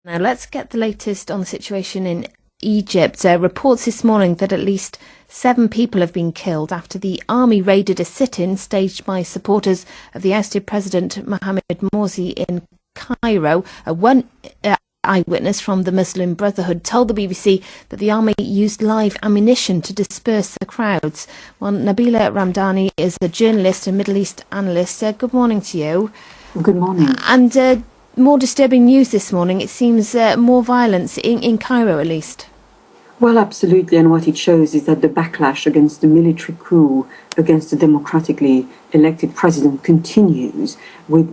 Now let's get the latest on the situation in Egypt. Reports this morning that at least 7 people have been killed after the army raided a sit-in staged by supporters of the ousted President Mohammed Morsi in Cairo. One eyewitness from the Muslim Brotherhood told the BBC that the army used live ammunition to disperse the crowds. Well, Nabila Ramdani is a journalist and Middle East analyst. Good morning to you. Good morning. And more disturbing news this morning. It seems more violence in Cairo, at least. Well, absolutely. And what it shows is that the backlash against the military coup against the democratically elected president continues with,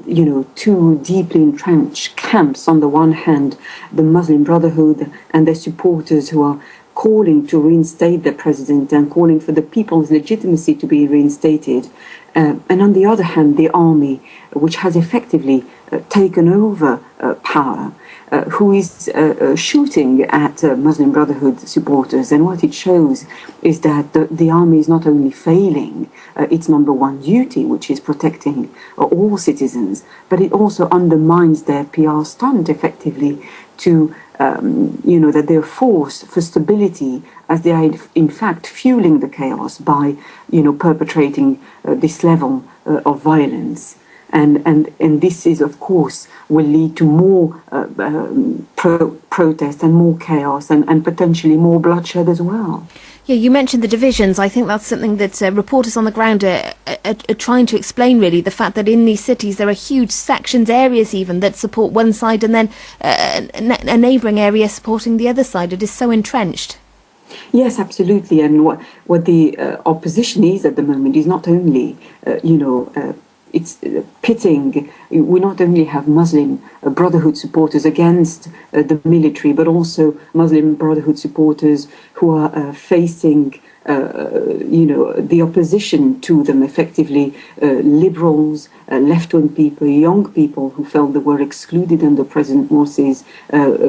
two deeply entrenched camps. On the one hand, the Muslim Brotherhood and their supporters who are calling to reinstate the president and calling for the people's legitimacy to be reinstated. And on the other hand, the army, which has effectively taken over power, who is shooting at Muslim Brotherhood supporters. And what it shows is that the army is not only failing its number one duty, which is protecting all citizens, but it also undermines their PR stunt effectively to that they're a force for stability, as they are in fact fueling the chaos by perpetrating this level of violence. And this is, of course, will lead to more protest and more chaos and potentially more bloodshed as well. Yeah, you mentioned the divisions. I think that's something that reporters on the ground are trying to explain, really, the fact that in these cities there are huge sections, areas even, that support one side and then a neighbouring area supporting the other side. It is so entrenched. Yes, absolutely. And what the opposition is at the moment is not only, it's pitting. We not only have Muslim Brotherhood supporters against the military, but also Muslim Brotherhood supporters who are facing, the opposition to them, effectively liberals, left-wing people, young people who felt they were excluded under President Morsi's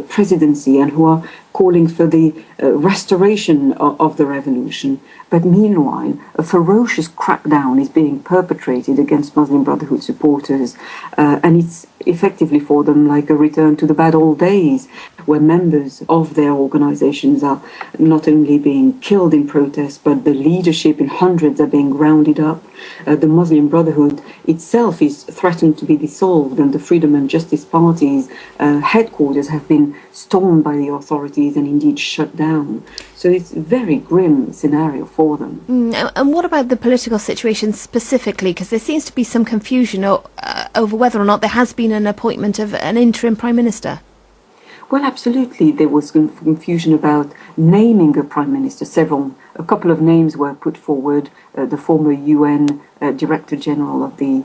presidency and who are calling for the restoration of the revolution. But meanwhile, a ferocious crackdown is being perpetrated against Muslim Brotherhood supporters, and it's effectively for them like a return to the bad old days, where members of their organizations are not only being killed in protest, but the leadership in hundreds are being rounded up. The Muslim Brotherhood itself is threatened to be dissolved, and the Freedom and Justice Party's headquarters have been stormed by the authorities and indeed shut down. So it's a very grim scenario for them. And what about the political situation specifically? Because there seems to be some confusion over whether or not there has been an appointment of an interim Prime Minister. Well, absolutely. There was confusion about naming a Prime Minister. A couple of names were put forward. The former UN Director General of the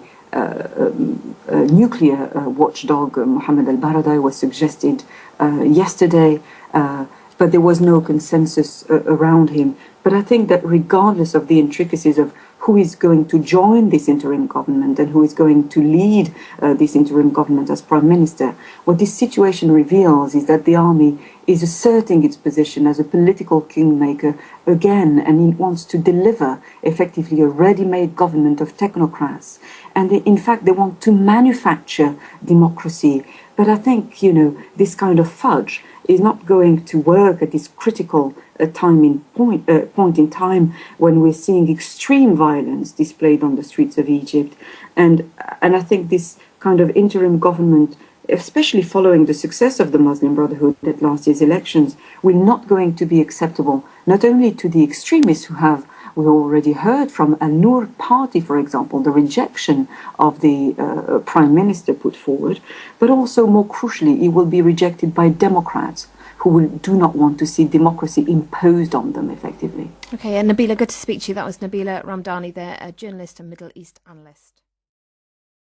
nuclear watchdog, Mohammed al-Baradei, was suggested yesterday, but there was no consensus around him. But I think that regardless of the intricacies of who is going to join this interim government and who is going to lead this interim government as Prime Minister, what this situation reveals is that the army is asserting its position as a political kingmaker again, and it wants to deliver effectively a ready-made government of technocrats. And in fact, they want to manufacture democracy. But I think, this kind of fudge is not going to work at this critical point in time when we're seeing extreme violence displayed on the streets of Egypt. And I think this kind of interim government, especially following the success of the Muslim Brotherhood at last year's elections, will not going to be acceptable, not only to the extremists we already heard from Al-Nur party, for example, the rejection of the Prime Minister put forward, but also more crucially, it will be rejected by Democrats who do not want to see democracy imposed on them effectively. Okay, and Nabila, good to speak to you. That was Nabila Ramdani there, a journalist and Middle East analyst.